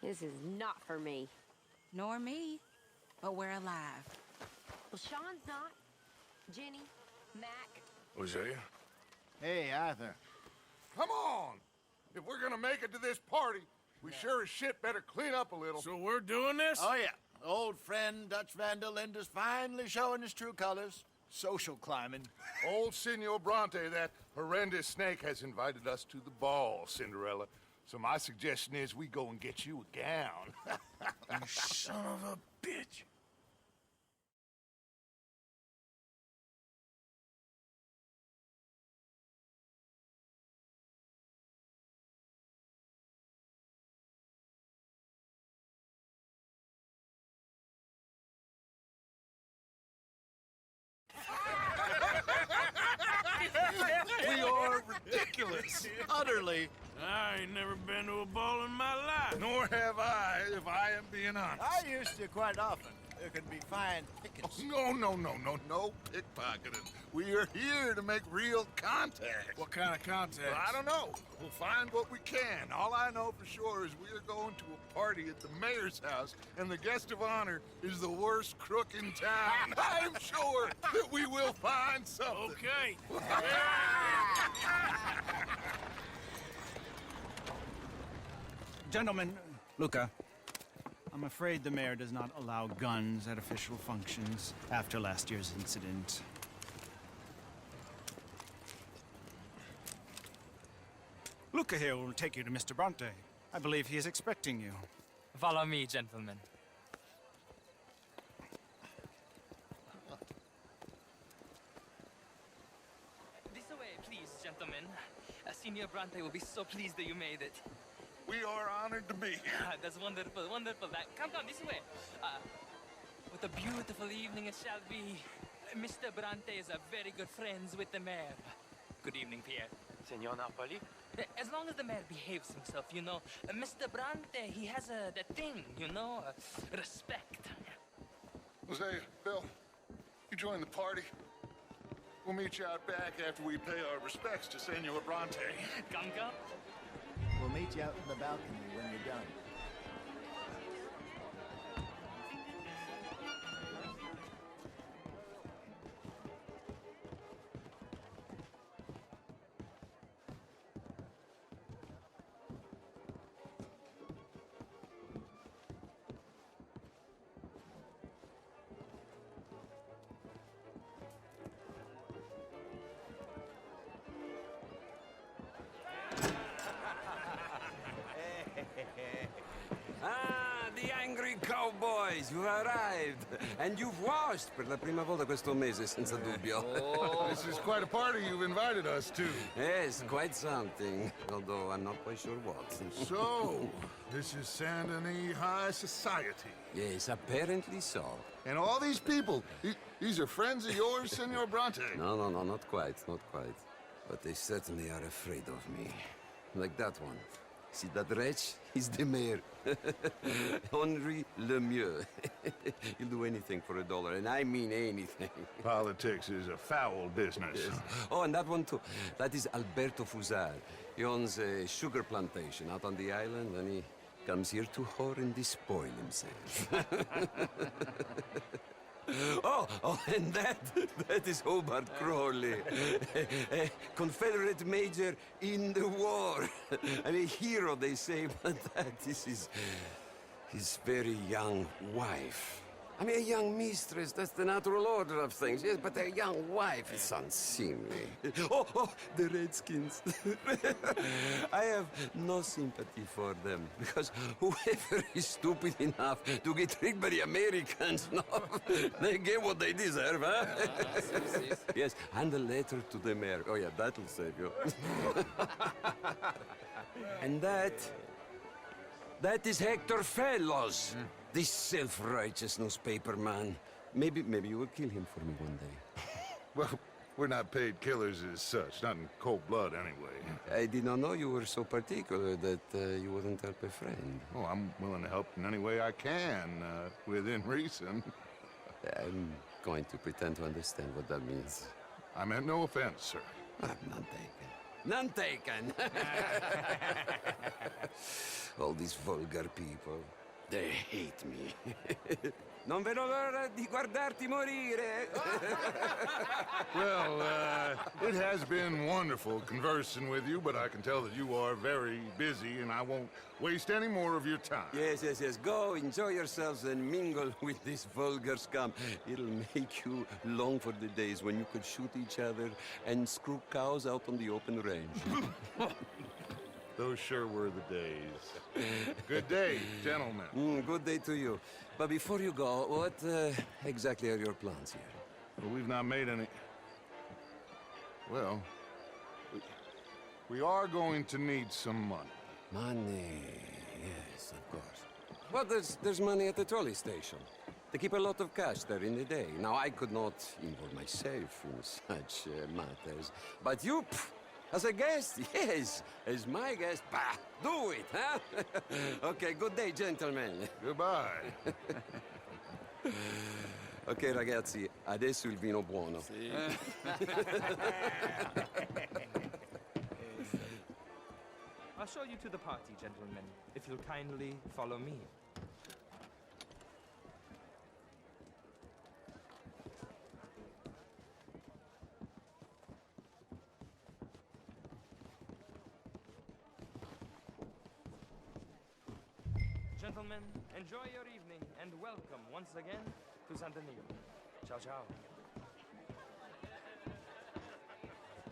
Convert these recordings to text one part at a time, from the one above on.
This is not for me. Nor me, but we're alive. Well, Sean's not. Jenny, Mac. Hosea? Hey, Arthur. Come on! If we're gonna make it to this party, we sure as shit better clean up a little. So we're doing this? Oh, yeah. Old friend Dutch Van der Linde's finally showing his true colors. Social climbing. Old Senor Bronte, that horrendous snake, has invited us to the ball, Cinderella. So my suggestion is we go and get you a gown. You son of a bitch. We are ridiculous. Utterly. I ain't never been to a ball in my life. Nor have I, if I am being honest. I used to quite often. There could be fine pickets. No pickpocketing. We are here to make real contact. What kind of contact? Well, I don't know. We'll find what we can. All I know for sure is we are going to a party at the mayor's house, and the guest of honor is the worst crook in town. I'm sure that we will find something. Okay. Gentlemen, Luca, I'm afraid the mayor does not allow guns at official functions after last year's incident. Luca here will take you to Mr. Bronte. I believe he is expecting you. Follow me, gentlemen. This way, please, gentlemen. Senior Bronte will be so pleased that you made it. We are honored to be here. That's wonderful, wonderful. Come down this way. What a beautiful evening it shall be. Mr. Bronte is a very good friends with the mayor. Good evening, Pierre. Senor Napoli? As long as the mayor behaves himself, you know. Mr. Bronte, he has that thing, you know, respect. Jose, Bill, you join the party. We'll meet you out back after we pay our respects to Senor Bronte. Come. We'll meet you out in the balcony when you're done. Ah, the angry cowboys, you've arrived. And you've washed per la prima volta questo mese, senza dubbio. This is quite a party you've invited us to. Yes, quite something. Although I'm not quite sure what. So, this is Saint Denis High Society. Yes, apparently so. And all these people, these are friends of yours, Senor Bronte? No, not quite, not quite. But they certainly are afraid of me. Like that one. See that wretch? He's the mayor. Henri Lemieux. He'll do anything for $1, and I mean anything. Politics is a foul business. Yes. Oh, and that one too. That is Alberto Fusar. He owns a sugar plantation out on the island, and he comes here to whore and despoil himself. Oh, and that is Hobart Crawley, a Confederate major in the war. And a hero, they say, but that is his very young wife. I mean, a young mistress, that's the natural order of things, yes, but a young wife is unseemly. Oh, the Redskins. I have no sympathy for them, because whoever is stupid enough to get tricked by the Americans, no, they get what they deserve, huh? Yes, and a letter to the mayor. Oh, yeah, that'll save you. And that is Hector Fellows. This self-righteous newspaper man. Maybe you will kill him for me one day. Well, we're not paid killers as such, not in cold blood anyway. I did not know you were so particular that you wouldn't help a friend. Oh, I'm willing to help in any way I can, within reason. I'm going to pretend to understand what that means. I meant no offense, sir. I'm not taken. None taken. All these vulgar people, they hate me. Non vedo l'ora di guardarti morire. Well, it has been wonderful conversing with you, but I can tell that you are very busy, and I won't waste any more of your time. Yes. Go, enjoy yourselves and mingle with this vulgar scum. It'll make you long for the days when you could shoot each other and screw cows out on the open range. Those sure were the days. Good day, gentlemen. Good day to you. But before you go, what exactly are your plans here? Well, we've not made any... Well, we are going to need some money. Money, yes, of course. Well, there's money at the trolley station. They keep a lot of cash there in the day. Now, I could not involve myself in such matters. But you, as a guest, yes, as my guest, bah, do it, huh? Okay, good day, gentlemen. Goodbye. Ok, ragazzi, adesso il vino buono. I'll show you to the party, gentlemen, if you'll kindly follow me. Gentlemen, enjoy your evening and welcome once again to Saint Denis. Ciao, ciao.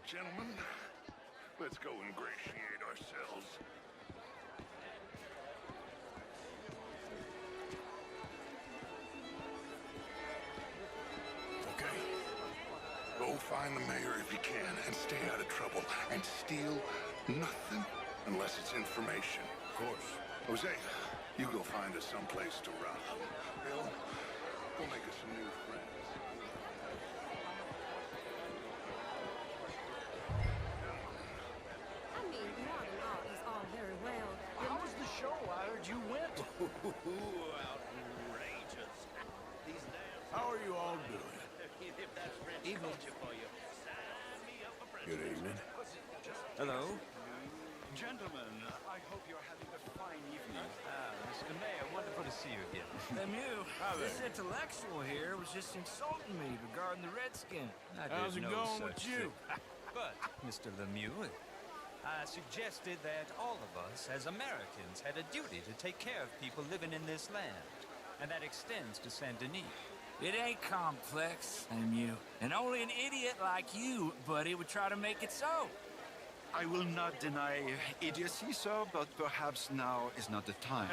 Gentlemen, let's go ingratiate ourselves. Okay. Go find the mayor if you can and stay out of trouble. And steal nothing unless it's information. Of course. Jose, you go find us someplace to rob. Bill, go make us some new friends. I mean, modern art is all very well. How was the show? I heard you went. Outrageous. How are you all doing? Evening. Good evening. Hello. Gentlemen, I hope you're having a fine evening. Mr. Mayor, wonderful to see you again. Lemieux, this intellectual here was just insulting me regarding the Redskin. How's it going with you? But, Mr. Lemieux, I suggested that all of us, as Americans, had a duty to take care of people living in this land. And that extends to Saint Denis. It ain't complex, Lemieux. And only an idiot like you, buddy, would try to make it so. I will not deny idiocy, sir, but perhaps now is not the time.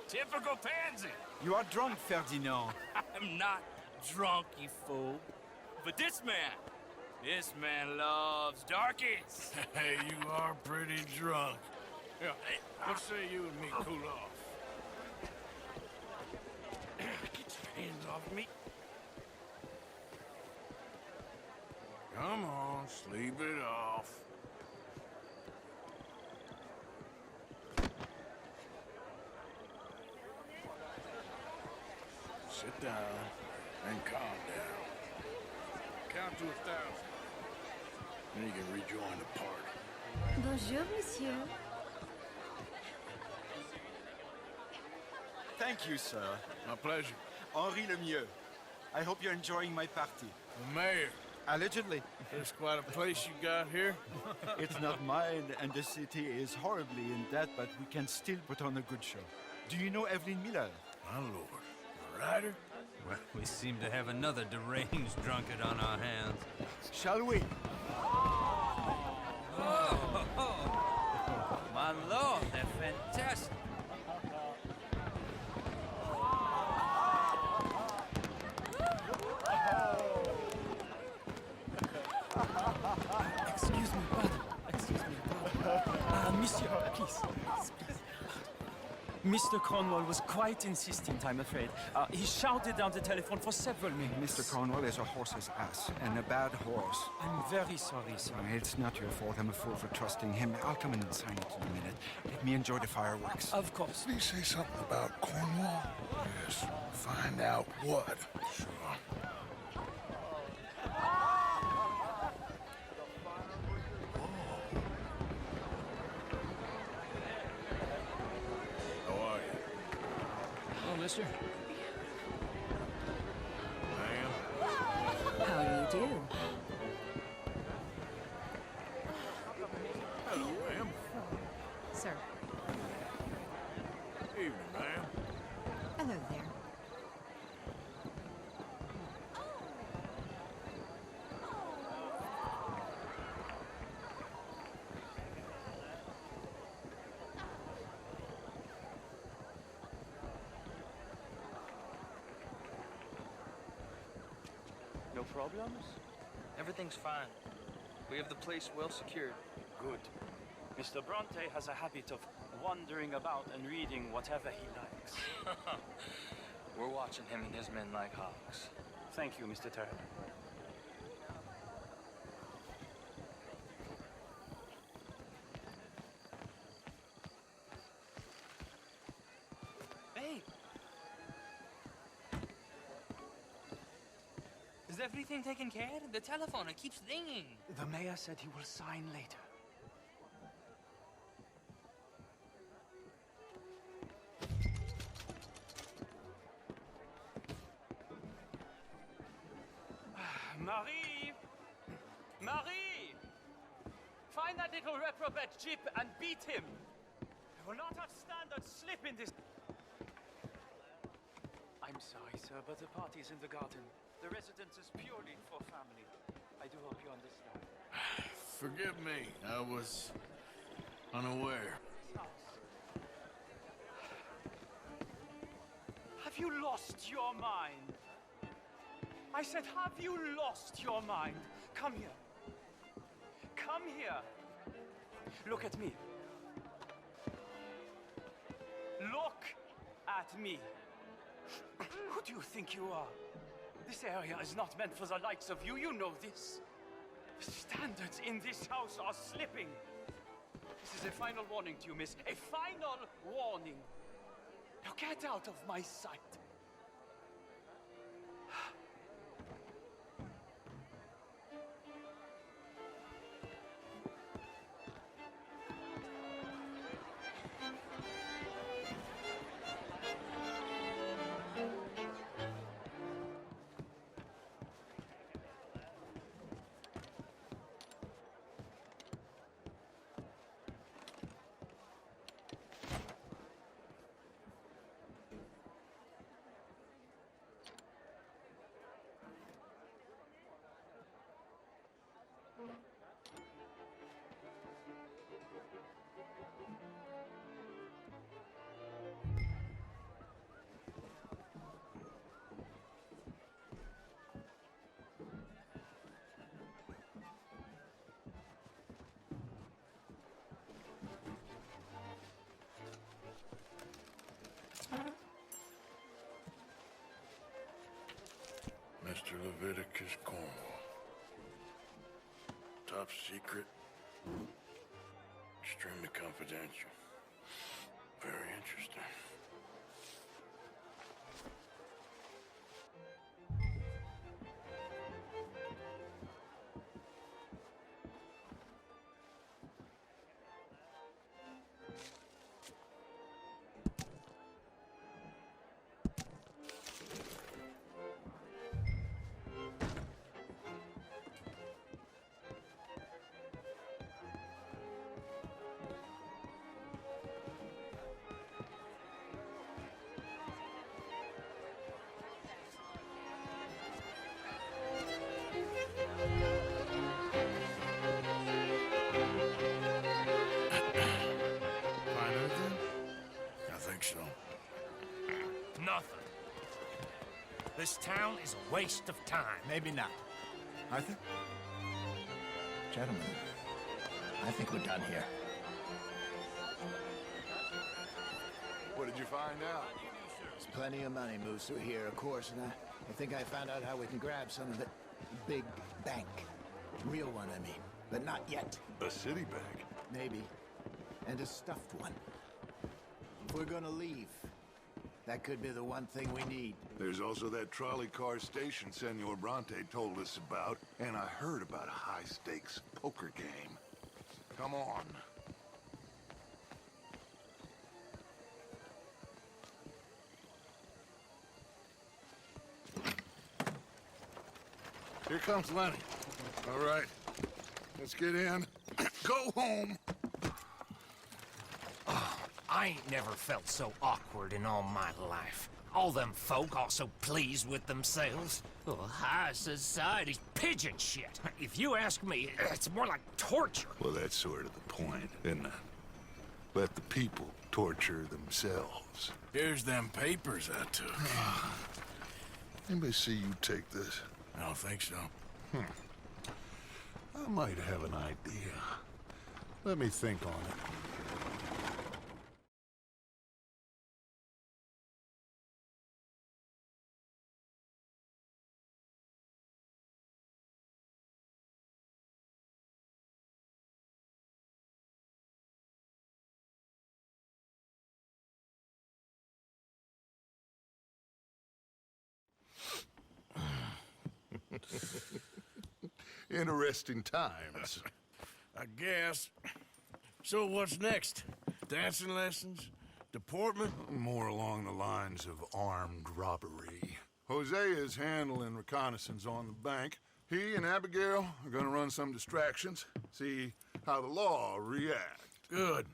Typical pansy. You are drunk, Ferdinand. I'm not drunk, you fool. But this man loves darkies. Hey, you are pretty drunk. Yeah, hey, what say you and me cool off? Get your hands off me. Come on, sleep it off. Sit down and calm down. Count to 1,000. Then you can rejoin the party. Bonjour, monsieur. Thank you, sir. My pleasure. Henri Lemieux. I hope you're enjoying my party. The mayor. Allegedly. There's quite a place you got here. It's not mine, and the city is horribly in debt, but we can still put on a good show. Do you know Evelyn Miller? My lord. A writer? Well, we seem to have another deranged drunkard on our hands. Shall we? My lord, they're fantastic. Excuse me, brother. Excuse me, brother. Monsieur, please. Mr. Cornwall was quite insistent, I'm afraid. He shouted down the telephone for several minutes. Mr. Cornwall is a horse's ass, and a bad horse. I'm very sorry, sir. It's not your fault. I'm a fool for trusting him. I'll come in and sign it in a minute. Let me enjoy the fireworks. Of course. Did he say something about Cornwall? Yes. Find out what. Sure. mister. Ma'am. How do you do? Hello, ma'am. Sir. Evening, ma'am. Hello there. No problems? Everything's fine. We have the place well secured. Good. Mr. Bronte has a habit of wandering about and reading whatever he likes. We're watching him and his men like hawks. Thank you, Mr. Turner. Hey! Is everything taken care of? The telephone, it keeps ringing. The mayor said he will sign later. Marie! Marie! Find that little reprobate Jip and beat him! I will not have standard slip in this... I'm sorry, sir, but the party's in the garden. The residence is purely for family. I do hope you understand. Forgive me. I was unaware. Have you lost your mind? I said, have you lost your mind? Come here. Come here. Look at me. Look at me. Who do you think you are? This area is not meant for the likes of you. You know this. The standards in this house are slipping. This is a final warning to you, miss. A final warning. Now get out of my sight. Mr. Leviticus Cornwall. Top secret. Extremely confidential. Very interesting. Nothing. This town is a waste of time. Maybe not. Arthur? Gentlemen, I think we're done here. What did you find out? There's plenty of money moves through here, of course, and I think I found out how we can grab some of it. Big bank. Real one, I mean. But not yet. A city bank? Maybe. And a stuffed one. If we're gonna leave, that could be the one thing we need. There's also that trolley car station Senor Bronte told us about, and I heard about a high-stakes poker game. Come on. Here comes Lenny. All right, let's get in. Go home. I ain't never felt so awkward in all my life. All them folk all so pleased with themselves. Oh, high society's pigeon shit. If you ask me, it's more like torture. Well, that's sort of the point, isn't it? Let the people torture themselves. Here's them papers I took. Anybody see you take this? I don't think so. I might have an idea. Let me think on it. Interesting times. I guess. So what's next? Dancing lessons? Deportment? More along the lines of armed robbery. Hosea is handling reconnaissance on the bank. He and Abigail are gonna run some distractions, see how the law reacts. Good.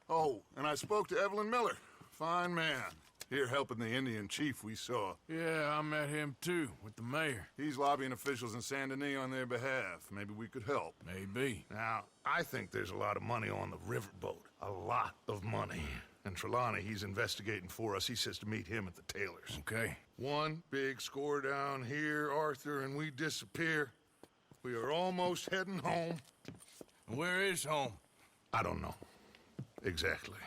Oh, and I spoke to Evelyn Miller. Fine man. Here helping the Indian chief we saw. Yeah, I met him too, with the mayor. He's lobbying officials in Saint Denis on their behalf. Maybe we could help. Maybe. Now, I think there's a lot of money on the riverboat. A lot of money. And Trelawney, he's investigating for us. He says to meet him at the Taylors. Okay. One big score down here, Arthur, and we disappear. We are almost heading home. Where is home? I don't know. Exactly.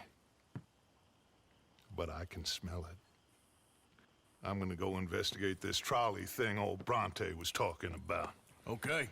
But I can smell it. I'm gonna go investigate this trolley thing old Bronte was talking about. Okay.